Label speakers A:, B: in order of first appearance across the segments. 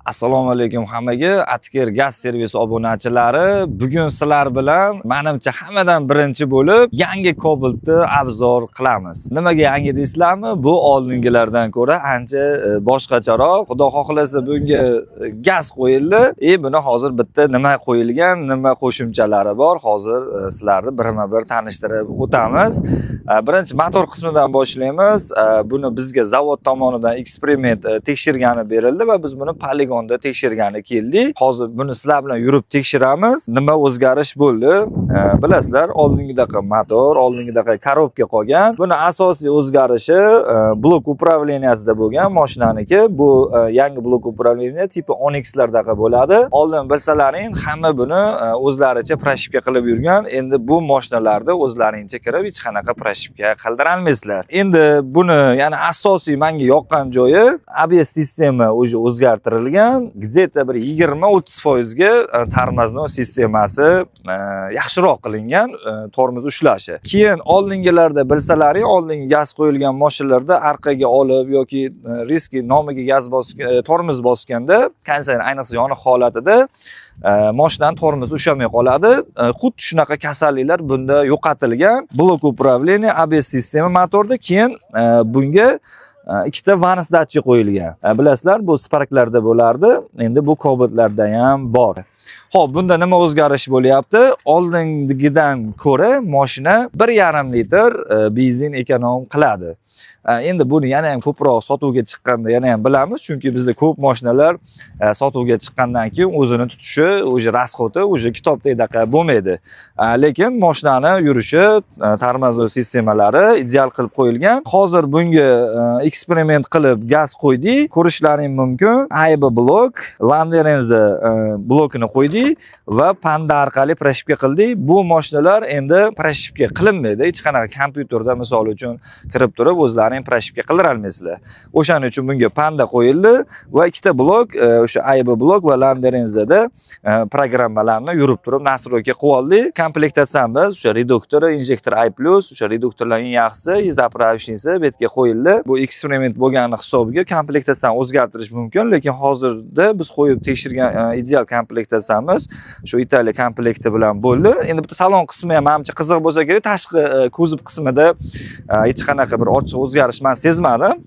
A: Assalomu alaykum hammaga, Atker gaz servisi obunachilari. Bugun sizlar bilan menimcha hammadan birinchi bo'lib yangi Cobalt'ni obzor qilamiz. Nimaga yangi deysizlarmi? Bu oldingilardan ko'ra ancha boshqacharoq. Xudo xohlasa bunga gaz qo'yildi. Buni hozir bitta nima qo'yilgan, nima qo'shimchalari bor. Hozir sizlarni birma-bir tanishtirib o'tamiz. Birinchi motor qismidan boshlaymiz. Buni bizga zavod tomonidan eksperiment tekshirgani berildi va biz buni poligonda tekshirgani keldik. Hozir buni sizlar bilan yurib tekshiramiz. Nima o'zgarish bo'ldi? Bilasizlar, oldingidaqa motor, oldingidaqa korobka qolgan. Buni asosiy o'zgarishi blok upravleniyasida bo'lgan mashinaniki. Bu yangi blok upravleniya tipi Onyx lardagi bo'ladi. Oldin bilsalaring, hamma buni o'zlaricha proshipka qilib yurgan. Endi bu mashinalarda o'zlaringcha kirib hech qanaqa proshipka qildirolmaysizlar. Endi buni yana asosiy menga yoqqan joyi ABS sistema o'zgartirilgan. Где-то bir 20-30% ga tormozno sistemasi yaxshiroq qilingan, tormoz ushlashi. Keyin oldingilarda bilsalaring, oldingi gaz qo'yilgan mashinalarda orqaga olib yoki riski nomiga gaz tormoz bosganda, kondisioner ayniqsa yoniq holatida mashinaning tormozi ushamay qoladi. Xuddi shunaqa kasalliklar bunda yo'qotilgan. Blok upravleniya, ABS sistema motorda, keyin bunga ikkita vanis datchik qo'yilgan. Bilasizlar, bu Sparklarda bo'lardi. Endi bu Cobalt'larda ham bor. Xo'p, bunda nima o'zgarish bo'lyapti? Oldingidan ko'ra mashina 1,5 litr benzin ekonom qiladi. Endi buni yana ham ko'proq sotuvga chiqqanda yana ham bilamiz, chunki bizda ko'p mashinalar sotuvga chiqqandan keyin o'zini tutishi, o'sha rasxoti, o'sha kitobdagi bo'lmaydi. Lekin mashinani yurishi, tormozli sistemalari ideal qilib qo'yilgan. Hozir bunga eksperiment qilib gaz qo'ydik. Ko'rishlaring mumkin. AEB blok, Landerenza blokini qo'ydik va panda orqali proshipka qildik. Bu mashinalar endi proshipka qilinmaydi. Hech qanaqa kompyuterda misol uchun kirib turib o'zlari proshipka qildirolmaysizlar. O'shaning uchun bunga panda qo'yildi va ikkita blok, o'sha AEB blok va Landerenzada programmalarni yurib turib nastroyka qilib oldik. Komplektatsiyamiz o'sha reduktor, injektor I+, o'sha reduktorlarning yaxshisi, zapravishniisi bu yerga qo'yildi. Bu eksperiment bo'lgani hisobiga komplektatsiyani o'zgartirish mumkin, lekin hozirda biz qo'yib tekshirgan ideal komplektatsiyamiz shu Italiya komplekti bilan bo'ldi. Endi bitta salon qismi ham menimcha qiziq bo'lsa kerak. Tashqi kuzov qismida hech qanaqa bir ochiq o'zgarish men sezmadim.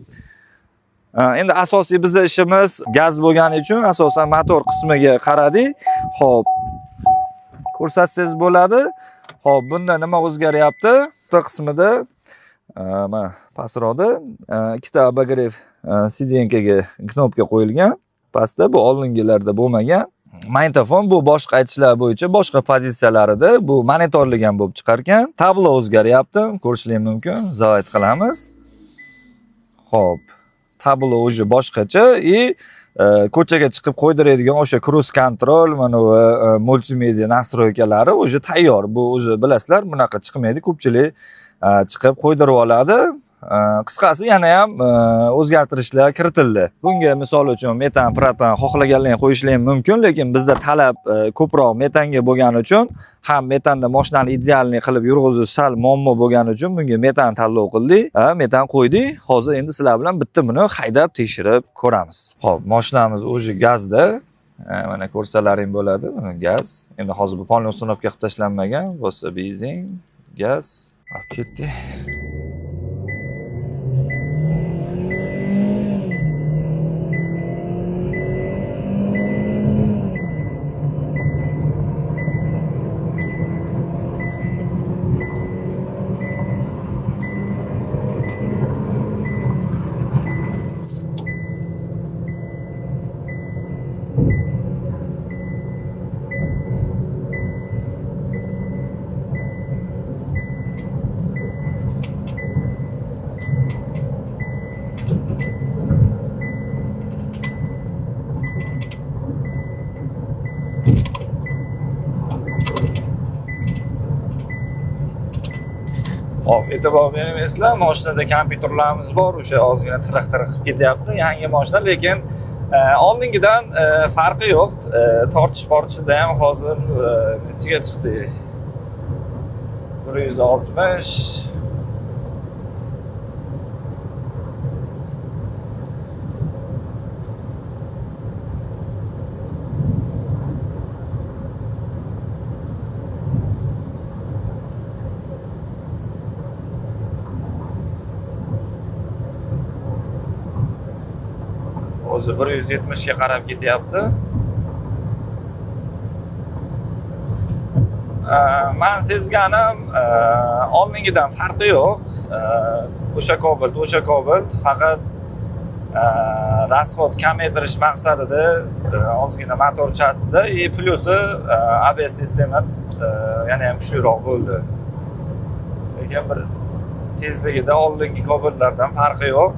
A: Endi asosiy bizning ishimiz gaz bo'lgani uchun asosan motor qismiga qaradik. Xo'p, ko'rsatsangiz bo'ladi. Xo'p, bunda nima o'zgaryapti? Bu qismida mana pastroqda ikkita обогрев sidenkaga knopka qo'yilgan. Pastda bu oldingilarda bo'lmagan. Magnitofon bu boshqa aytishlar bo'yicha boshqa pozitsiyalarida bu monitorlik ham bo'lib chiqargan. Tablo o'zgaryapti, ko'rishingiz mumkin. Zoid qilamiz. Xo'p, tablo o'zi boshqacha ko'chaga chiqib qo'ydiradigan o'sha cruise control, mana va multimedia nastroykalari o'zi tayyor. Bu o'zi bilasizlar, bunaqa chiqmaydi, ko'pchilik chiqib qo'ydirib oladi. Qisqasi yana ham o'zgartirishlar kiritildi. Bunga misol uchun metan, propan xohlaganlaringizni qo'yishingiz mumkin, lekin bizda talab ko'proq metanga bo'lgani uchun ham metanda mashinani idealni qilib yurg'izish sal muammo bo'lgani uchun bunga metan tanlov qildik. Metan qo'ydik. Hozir endi sizlar bilan bitta buni haydab tekshirib ko'ramiz. Xo'p, mashinamiz o'zi gazda. Mana ko'rsalaring bo'ladi. Mana gaz. Endi hozir bu polni ustanobga qilib tashlanmagan, bo'lsa benzin, gaz. Olib ketdi. Hop, e'tibor bermaysizlar, mashinada kompyuterlarimiz bor, o'sha ozgina tiriq-tiriq qilib ketyapti. Yangi mashina, lekin oldingidan farqi yo'q. Tortish-portishida ham hozir nechiga chiqdi? 160. o'zi 170 ga qarab ketyapti. Men sezganim oldingidan farqi yo'q. O'sha Cobalt faqat rasxod kamaytirish maqsadida ozgina motorchasida plusi ABS sistema yana ham kuchliroq bo'ldi. Lekin bir tezligida oldingi Cobaltlardan farqi yo'q.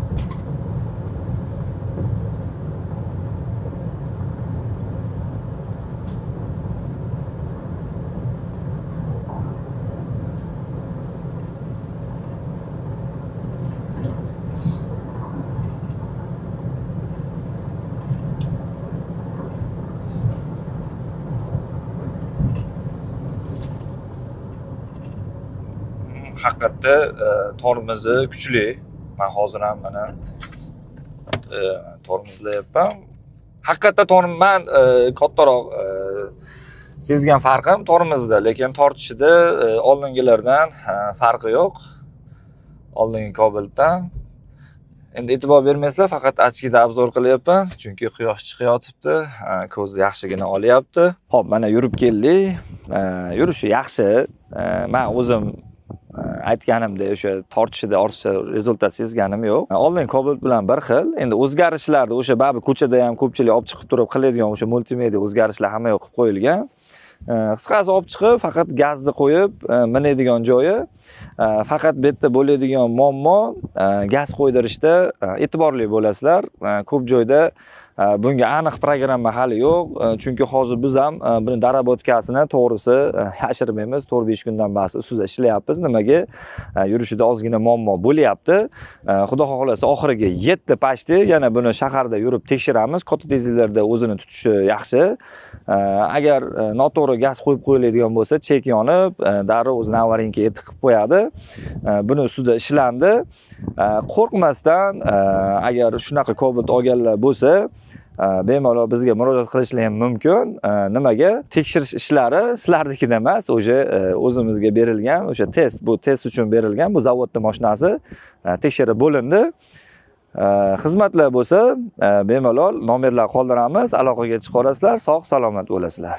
A: Haqiqatda tormozi kuchli. Men hozir ham mana tormozlayapman. Haqiqatda men kattaroq sezgan farqim tormozda, lekin tortishida oldingilardan farqi yo'q. Oldingi Cobaltdan. Endi e'tibor bermaysizlar, faqat ochkida obzor qilyapman, chunki quyosh chiqayotibdi, ko'z yaxshigina olyapti. Xo'p, mana yurib keldik. Yurishi yaxshi. Men o'zim aytganimdek o'sha tortishida ortiqcha rezultat sezganim yo'q. Oldingi Cobalt bilan bir xil. Endi o'zgarishlarda o'sha baribir ko'chada ham ko'pchilik olib chiqib turib qiladigan o'sha multimedia o'zgarishlar hamma yoq qilib qo'yilgan. Qisqasi olib chiqib faqat gazni qo'yib minadigan joyi, faqat bu yerda bo'ladigan muammo gaz qo'ydirishda e'tiborli bo'lasizlar. Ko'p joyda bunga aniq programma hali yo'q, chunki hozir biz ham buni darabotkasini to'g'risi yashirmaymiz. 4-5 kundan beri ustida ishlayapmiz. Nimaga? Yurishida ozgina muammo bo'lyapti. Xudo xohlasa oxiriga 7 pashti yana buni shaharda yurib tekshiramiz. Katta tezliklarda o'zini tutishi yaxshi. Agar noto'g'ri gaz qo'yib qo'yiladigan bo'lsa, chek yonib, darrov o'zini avarinka etib qilib qo'yadi. Buni ustida ishlandi. Qo'rqmasdan agar shunaqa Cobalt olganlar bo'lsa, bemalol bizga murojaat qilishlari ham mumkin. Nimaga? Tekshirish ishlari sizlarnikidan emas, o'sha o'zimizga berilgan, o'sha test, bu test uchun berilgan, bu zavodning mashinasi tekshirib bo'lindi. Xizmatlar bo'lsa, bemalol nomerlar qoldiramiz, aloqaga chiqarasizlar, sog' salomat bo'lasizlar.